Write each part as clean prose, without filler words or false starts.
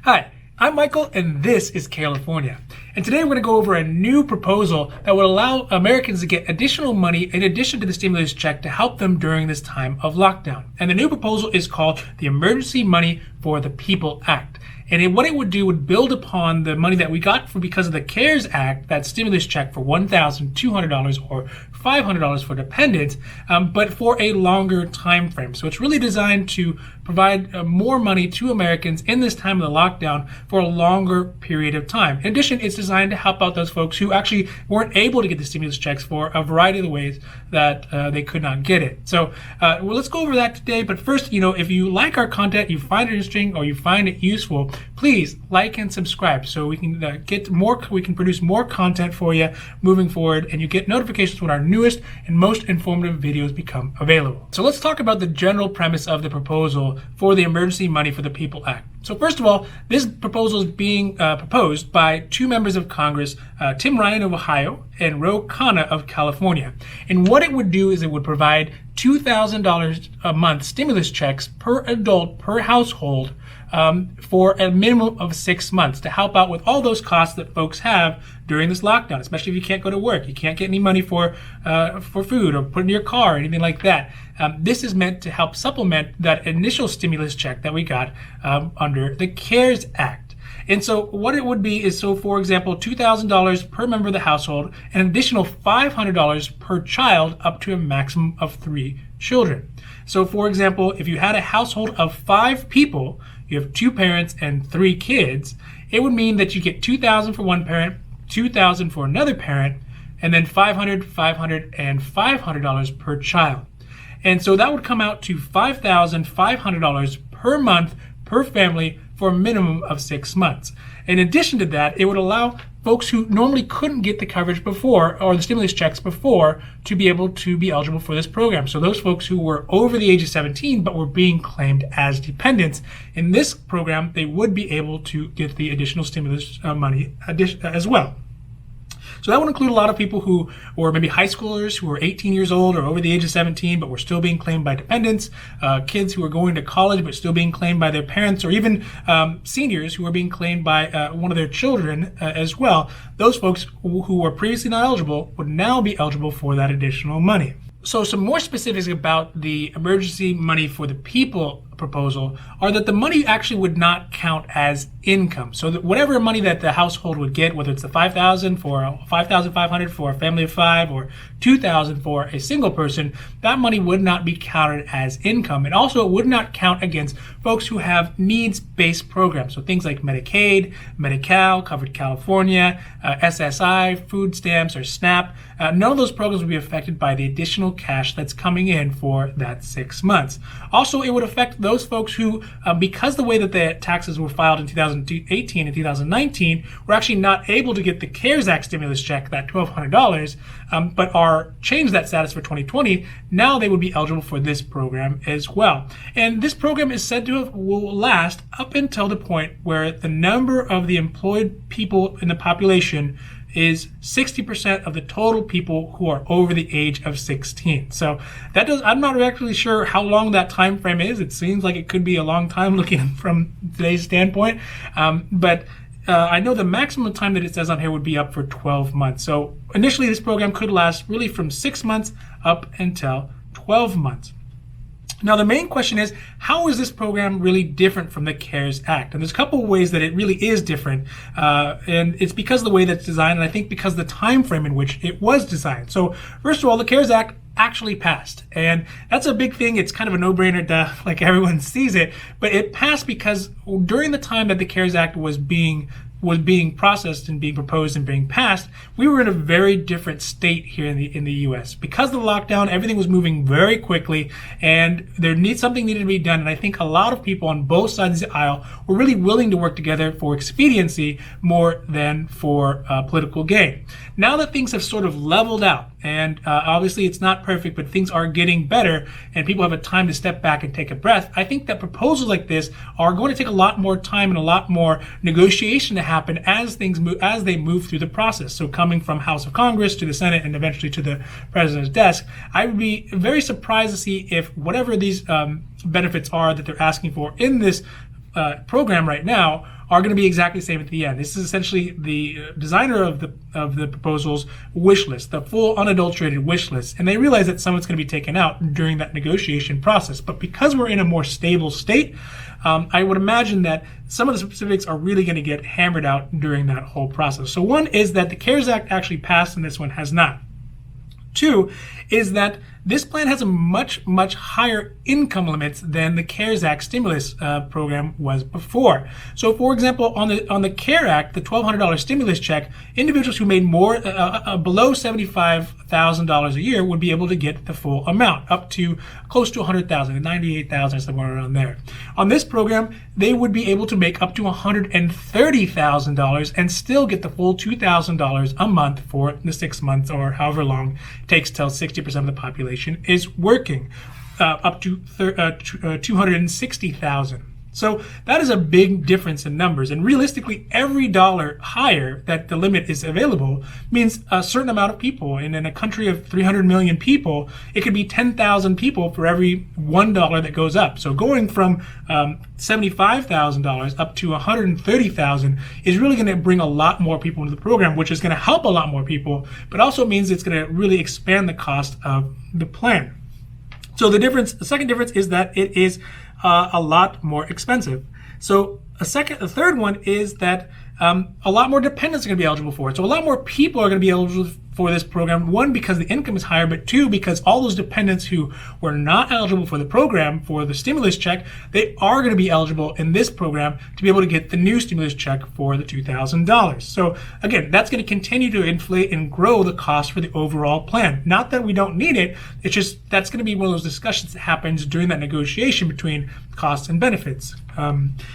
Hi, I'm Michael and this is California. And today we're going to go over a new proposal that would allow Americans to get additional money in addition to the stimulus check to help them during this time of lockdown. And the new proposal is called the Emergency Money for the People Act. And what it would do would build upon the money that we got because of the CARES Act, that stimulus check for $1,200 or $500 for dependents, but for a longer time frame. So it's really designed to provide more money to Americans in this time of the lockdown for a longer period of time. In addition, it's designed to help out those folks who actually weren't able to get the stimulus checks for a variety of the ways that they could not get it. So let's go over that today. But first, if you like our content, you find it interesting, or you find it useful, please like and subscribe so we can we can produce more content for you moving forward, and you get notifications when our newest and most informative videos become available. So let's talk about the general premise of the proposal for the Emergency Money for the People Act. So first of all, this proposal is being proposed by two members of Congress, Tim Ryan of Ohio and Ro Khanna of California. And what it would do is it would provide $2,000 a month stimulus checks per adult per household for a minimum of 6 months to help out with all those costs that folks have during this lockdown, especially if you can't go to work, you can't get any money for food or put in your car or anything like that. This is meant to help supplement that initial stimulus check that we got under the CARES Act. And so what it would be is, so for example, $2,000 per member of the household, an additional $500 per child up to a maximum of 3 children. So for example, if you had a household of 5 people, you have 2 parents and 3 kids, it would mean that you get $2,000 for one parent, $2,000 for another parent, and then $500, $500, and $500 per child. And so that would come out to $5,500 per month per family for a minimum of 6 months. In addition to that, it would allow folks who normally couldn't get the coverage before, or the stimulus checks before, to be able to be eligible for this program. So those folks who were over the age of 17 but were being claimed as dependents, in this program they would be able to get the additional stimulus money as well. So that would include a lot of people who were maybe high schoolers who were 18 years old or over the age of 17 but were still being claimed by dependents, kids who were going to college but still being claimed by their parents, or even seniors who were being claimed by one of their children as well. Those folks who were previously not eligible would now be eligible for that additional money. So some more specifics about the Emergency Money for the People proposal are that the money actually would not count as income. So that whatever money that the household would get, whether it's the $5,000 for $5,500 for a family of 5 or $2,000 for a single person, that money would not be counted as income. And also it would not count against folks who have needs-based programs. So things like Medicaid, Medi-Cal, Covered California, SSI, food stamps, or SNAP. None of those programs would be affected by the additional cash that's coming in for that 6 months. Also, it would affect those folks who, because the way that the taxes were filed in 2018 and 2019, were actually not able to get the CARES Act stimulus check, that $1,200, but are changed that status for 2020. Now they would be eligible for this program as well. And this program is said to will last up until the point where the number of the employed people in the population is 60% of the total people who are over the age of 16. So I'm not actually sure how long that time frame is. It seems like it could be a long time looking from today's standpoint. But I know the maximum time that it says on here would be up for 12 months. So initially this program could last really from 6 months up until 12 months. Now, the main question is, how is this program really different from the CARES Act? And there's a couple of ways that it really is different. And it's because of the way that's designed, and I think because of the time frame in which it was designed. So first of all, the CARES Act actually passed. And that's a big thing. It's kind of a no-brainer, like everyone sees it. But it passed because during the time that the CARES Act was being processed and being proposed and being passed, we were in a very different state here in the U.S. Because of the lockdown, everything was moving very quickly, and something needed to be done. And I think a lot of people on both sides of the aisle were really willing to work together for expediency more than for political gain. Now that things have sort of leveled out, and obviously it's not perfect, but things are getting better, and people have a time to step back and take a breath, I think that proposals like this are going to take a lot more time and a lot more negotiation to happen as they move through the process. So coming from House of Congress to the Senate and eventually to the President's desk, I would be very surprised to see if whatever these benefits are that they're asking for in this program right now are going to be exactly the same at the end. This is essentially the designer of the proposal's wish list, the full unadulterated wish list, and they realize that some of it's going to be taken out during that negotiation process. But because we're in a more stable state, I would imagine that some of the specifics are really going to get hammered out during that whole process. So one is that the CARES Act actually passed and this one has not. Two is that this plan has a much higher income limits than the CARES Act stimulus program was before. So, for example, on the CARE Act, the $1,200 stimulus check, individuals who made more below $75,000 a year would be able to get the full amount, up to close to $100,000, $98,000, somewhere around there. On this program, they would be able to make up to $130,000 and still get the full $2,000 a month for the 6 months or however long it takes till 60% of the population is working, up to 260,000. So that is a big difference in numbers. And realistically, every dollar higher that the limit is available means a certain amount of people. And in a country of 300 million people, it could be 10,000 people for every $1 that goes up. So going from $75,000 up to $130,000 is really going to bring a lot more people into the program, which is going to help a lot more people, but also means it's going to really expand the cost of the plan. So the second difference is that it is a lot more expensive. So a third one is that a lot more dependents are going to be eligible for it. So a lot more people are going to be eligible for this program. One, because the income is higher, but two, because all those dependents who were not eligible for the program, for the stimulus check, they are going to be eligible in this program to be able to get the new stimulus check for the $2,000. So again, that's going to continue to inflate and grow the cost for the overall plan. Not that we don't need it, it's just that's going to be one of those discussions that happens during that negotiation between costs and benefits.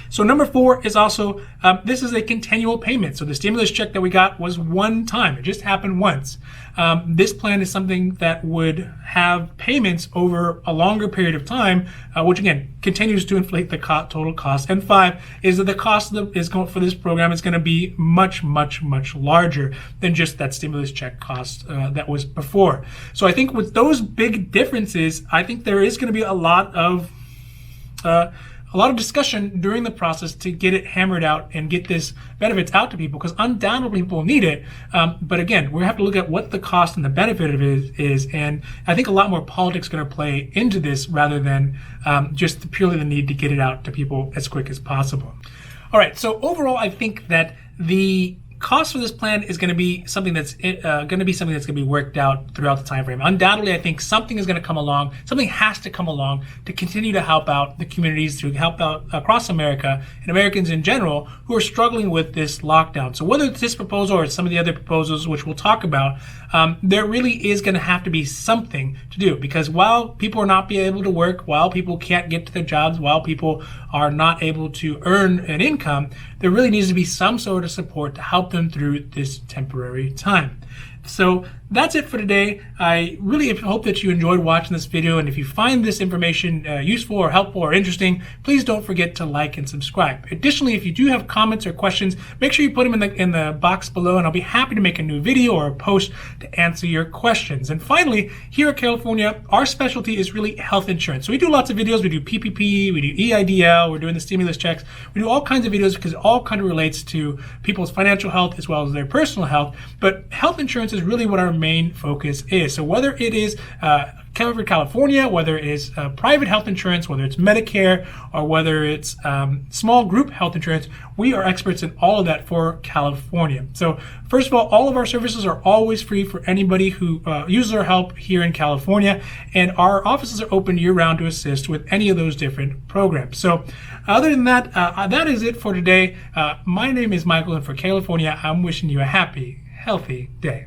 So number 4 is also, this is a continual payment. So the stimulus check that we got was one time. It just happened once. This plan is something that would have payments over a longer period of time, which again continues to inflate the total cost. And 5 is that the cost for this program is going to be much larger than just that stimulus check cost that was before. So I think with those big differences, I think there is going to be a lot of discussion during the process to get it hammered out and get this benefits out to people, because undoubtedly people need it. But again, we have to look at what the cost and the benefit of it is. And I think a lot more politics is going to play into this rather than just purely the need to get it out to people as quick as possible. All right, so overall, I think that the cost for this plan is going to be something that's going to be worked out throughout the time frame. Undoubtedly, I think something is going to come along. Something has to come along to continue to help out the communities, to help out across America and Americans in general who are struggling with this lockdown. So whether it's this proposal or some of the other proposals, which we'll talk about, there really is going to have to be something to do, because while people are not being able to work, while people can't get to their jobs, while people are not able to earn an income, there really needs to be some sort of support to help them through this temporary time. So that's it for today. I really hope that you enjoyed watching this video, and if you find this information useful or helpful or interesting, please don't forget to like and subscribe. Additionally, if you do have comments or questions, make sure you put them in the box below, and I'll be happy to make a new video or a post to answer your questions. And finally, here at California, our specialty is really health insurance. So we do lots of videos. We do PPP, we do EIDL, we're doing the stimulus checks. We do all kinds of videos because it all kind of relates to people's financial health as well as their personal health. But health insurance is really what our main focus is. So whether it is for California, whether it is private health insurance, whether it's Medicare, or whether it's small group health insurance, we are experts in all of that for California. So first of all of our services are always free for anybody who uses our help here in California, and our offices are open year-round to assist with any of those different programs. So other than that, that is it for today. My name is Michael, and for California, I'm wishing you a happy, healthy day.